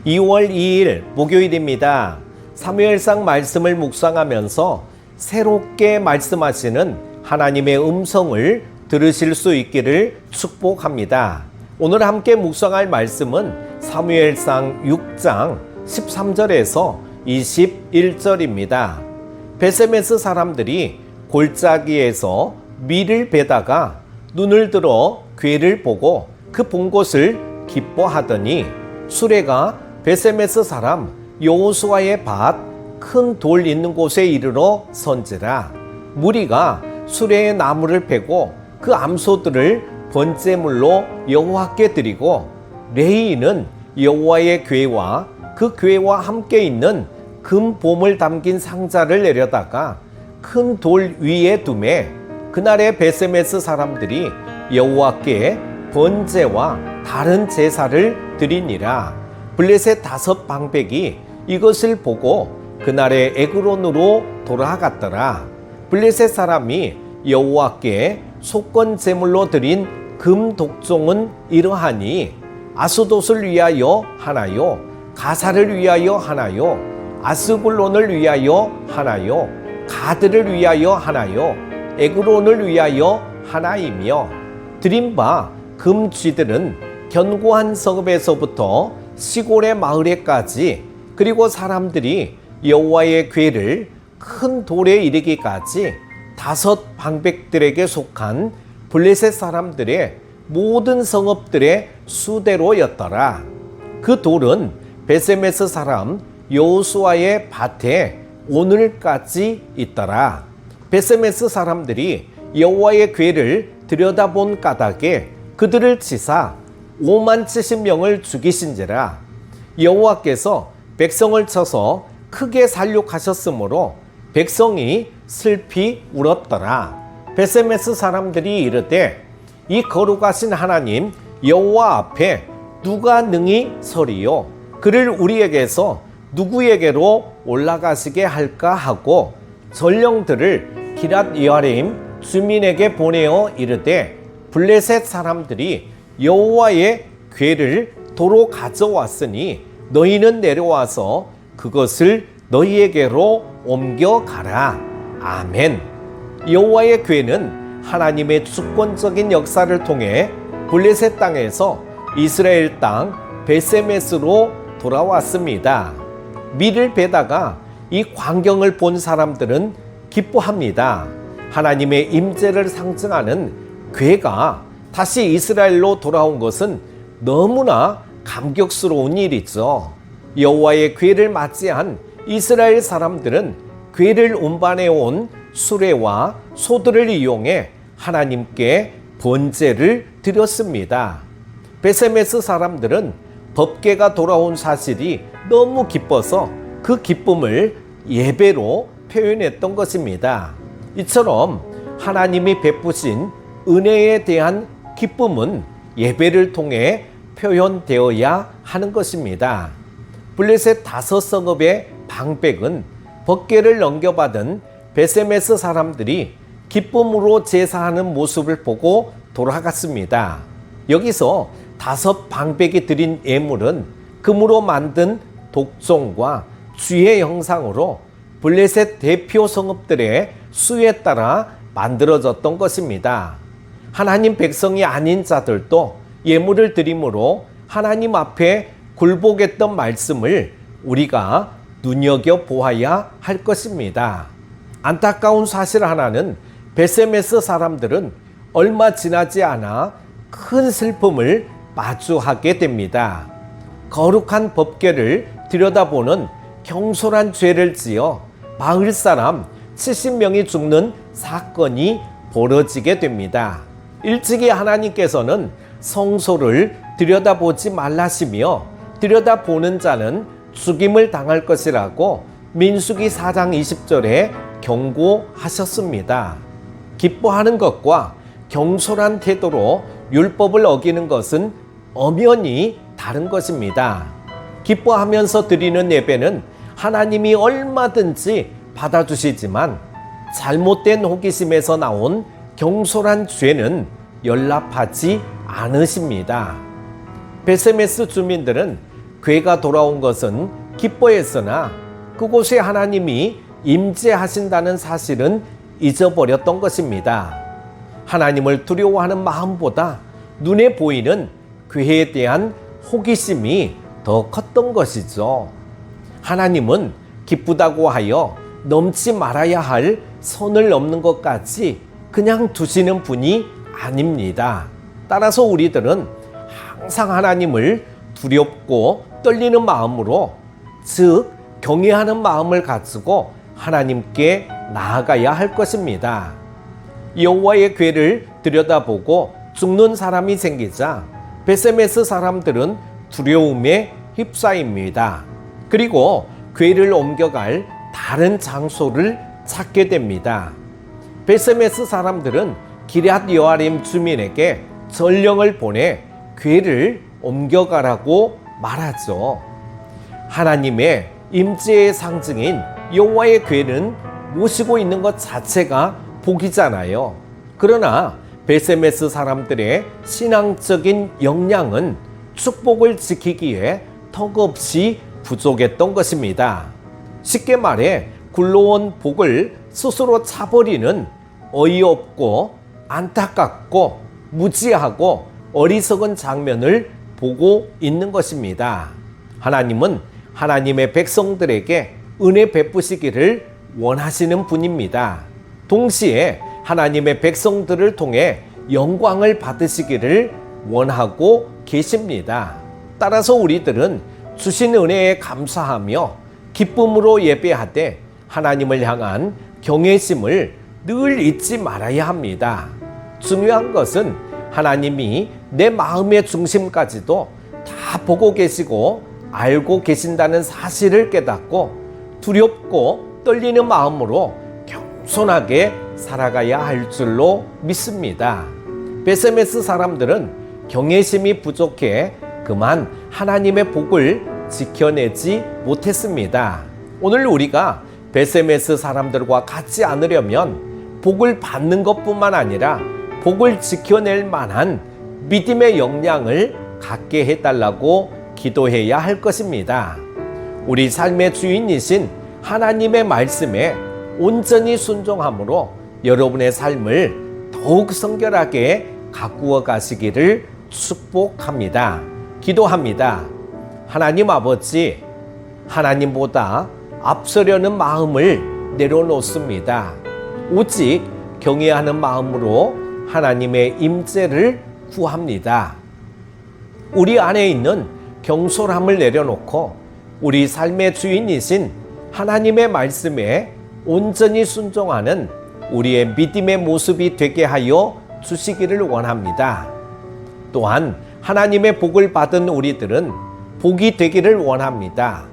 2월 2일 목요일입니다. 사무엘상 말씀을 묵상하면서 새롭게 말씀하시는 하나님의 음성을 들으실 수 있기를 축복합니다. 오늘 함께 묵상할 말씀은 사무엘상 6장 13절에서 21절입니다. 베세메스 사람들이 골짜기에서 밀을 베다가 눈을 들어 괴를 보고 그 본 것을 기뻐하더니 수레가 베세메스 사람 여호수아의 밭 큰 돌 있는 곳에 이르러 선지라. 무리가 수레의 나무를 베고 그 암소들을 번제물로 여호와께 드리고 레위인은 여호와의 궤와 그 궤와 함께 있는 금봄을 담긴 상자를 내려다가 큰 돌 위에 두매 그날의 베세메스 사람들이 여호와께 번제와 다른 제사를 드리니라. 블레셋 5 방백이 이것을 보고 그날의 에그론으로 돌아갔더라. 블레셋 사람이 여호와께 속건 제물로 드린 금 독종은 이러하니 아스돗을 위하여 하나요, 가사를 위하여 하나요, 아스글론을 위하여 하나요, 가드를 위하여 하나요, 에그론을 위하여 하나이며 드린 바 금쥐들은 견고한 성읍에서부터 시골의 마을에까지 그리고 사람들이 여호와의 궤를 큰 돌에 이르기까지 5 방백들에게 속한 블레셋 사람들의 모든 성읍들의 수대로였더라. 그 돌은 베세메스 사람 여호수아의 밭에 오늘까지 있더라. 베세메스 사람들이 여호와의 궤를 들여다본 까닭에 그들을 치사 570명을 죽이신지라. 여호와께서 백성을 쳐서 크게 살육하셨으므로 백성이 슬피 울었더라. 베세메스 사람들이 이르되 이 거룩하신 하나님 여호와 앞에 누가 능히 서리요? 그를 우리에게서 누구에게로 올라가시게 할까 하고 전령들을 기랏 여아림 주민에게 보내어 이르되 블레셋 사람들이 여호와의 궤를 도로 가져왔으니 너희는 내려와서 그것을 너희에게로 옮겨가라. 아멘. 여호와의 궤는 하나님의 주권적인 역사를 통해 블레셋 땅에서 이스라엘 땅 베세메스로 돌아왔습니다. 밀을 베다가 이 광경을 본 사람들은 기뻐합니다. 하나님의 임재를 상징하는 궤가 다시 이스라엘로 돌아온 것은 너무나 감격스러운 일이죠. 여호와의 궤를 맞이한 이스라엘 사람들은 궤를 운반해 온 수레와 소들을 이용해 하나님께 번제를 드렸습니다. 베세메스 사람들은 법궤가 돌아온 사실이 너무 기뻐서 그 기쁨을 예배로 표현했던 것입니다. 이처럼 하나님이 베푸신 은혜에 대한 기쁨은 예배를 통해 표현되어야 하는 것입니다. 블레셋 5 성읍의 방백은 법궤를 넘겨받은 베세메스 사람들이 기쁨으로 제사하는 모습을 보고 돌아갔습니다. 여기서 5 방백이 드린 예물은 금으로 만든 독종과 쥐의 형상으로 블레셋 대표 성읍들의 수에 따라 만들어졌던 것입니다. 하나님 백성이 아닌 자들도 예물을 드림으로 하나님 앞에 굴복했던 말씀을 우리가 눈여겨보아야 할 것입니다. 안타까운 사실 하나는 베세메스 사람들은 얼마 지나지 않아 큰 슬픔을 마주하게 됩니다. 거룩한 법궤를 들여다보는 경솔한 죄를 지어 마을 사람 70명이 죽는 사건이 벌어지게 됩니다. 일찍이 하나님께서는 성소를 들여다보지 말라시며 들여다보는 자는 죽임을 당할 것이라고 민수기 4장 20절에 경고하셨습니다. 기뻐하는 것과 경솔한 태도로 율법을 어기는 것은 엄연히 다른 것입니다. 기뻐하면서 드리는 예배는 하나님이 얼마든지 받아주시지만 잘못된 호기심에서 나온 경솔한 죄는 연락하지 않으십니다. 베세메스 주민들은 괴가 돌아온 것은 기뻐했으나 그곳에 하나님이 임재하신다는 사실은 잊어버렸던 것입니다. 하나님을 두려워하는 마음보다 눈에 보이는 괴에 대한 호기심이 더 컸던 것이죠. 하나님은 기쁘다고 하여 넘지 말아야 할 선을 넘는 것까지 그냥 두시는 분이 아닙니다. 따라서 우리들은 항상 하나님을 두렵고 떨리는 마음으로, 즉 경외하는 마음을 가지고 하나님께 나아가야 할 것입니다. 여호와의 궤를 들여다보고 죽는 사람이 생기자 베세메스 사람들은 두려움에 휩싸입니다. 그리고 궤를 옮겨갈 다른 장소를 찾게 됩니다. 베세메스 사람들은 기럇 여아림 주민에게 전령을 보내 궤를 옮겨가라고 말하죠. 하나님의 임재의 상징인 여호와의 궤는 모시고 있는 것 자체가 복이잖아요. 그러나 베세메스 사람들의 신앙적인 역량은 축복을 지키기에 턱없이 부족했던 것입니다. 쉽게 말해 굴러온 복을 스스로 차버리는 어이없고 안타깝고 무지하고 어리석은 장면을 보고 있는 것입니다. 하나님은 하나님의 백성들에게 은혜 베푸시기를 원하시는 분입니다. 동시에 하나님의 백성들을 통해 영광을 받으시기를 원하고 계십니다. 따라서 우리들은 주신 은혜에 감사하며 기쁨으로 예배하되 하나님을 향한 경외심을 늘 잊지 말아야 합니다. 중요한 것은 하나님이 내 마음의 중심까지도 다 보고 계시고 알고 계신다는 사실을 깨닫고 두렵고 떨리는 마음으로 겸손하게 살아가야 할 줄로 믿습니다. 베세메스 사람들은 경외심이 부족해 그만 하나님의 복을 지켜내지 못했습니다. 오늘 우리가 베세메스 사람들과 같지 않으려면 복을 받는 것뿐만 아니라 복을 지켜낼 만한 믿음의 역량을 갖게 해달라고 기도해야 할 것입니다. 우리 삶의 주인이신 하나님의 말씀에 온전히 순종함으로 여러분의 삶을 더욱 성결하게 가꾸어 가시기를 축복합니다. 기도합니다. 하나님 아버지, 하나님보다 앞서려는 마음을 내려놓습니다. 오직 경외하는 마음으로 하나님의 임재를 구합니다. 우리 안에 있는 경솔함을 내려놓고 우리 삶의 주인이신 하나님의 말씀에 온전히 순종하는 우리의 믿음의 모습이 되게 하여 주시기를 원합니다. 또한 하나님의 복을 받은 우리들은 복이 되기를 원합니다.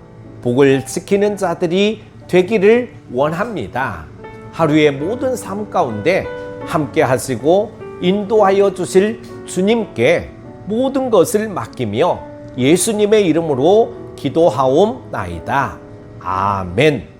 복을 지키는 자들이 되기를 원합니다. 하루의 모든 삶 가운데 함께 하시고 인도하여 주실 주님께 모든 것을 맡기며 예수님의 이름으로 기도하옵나이다. 아멘.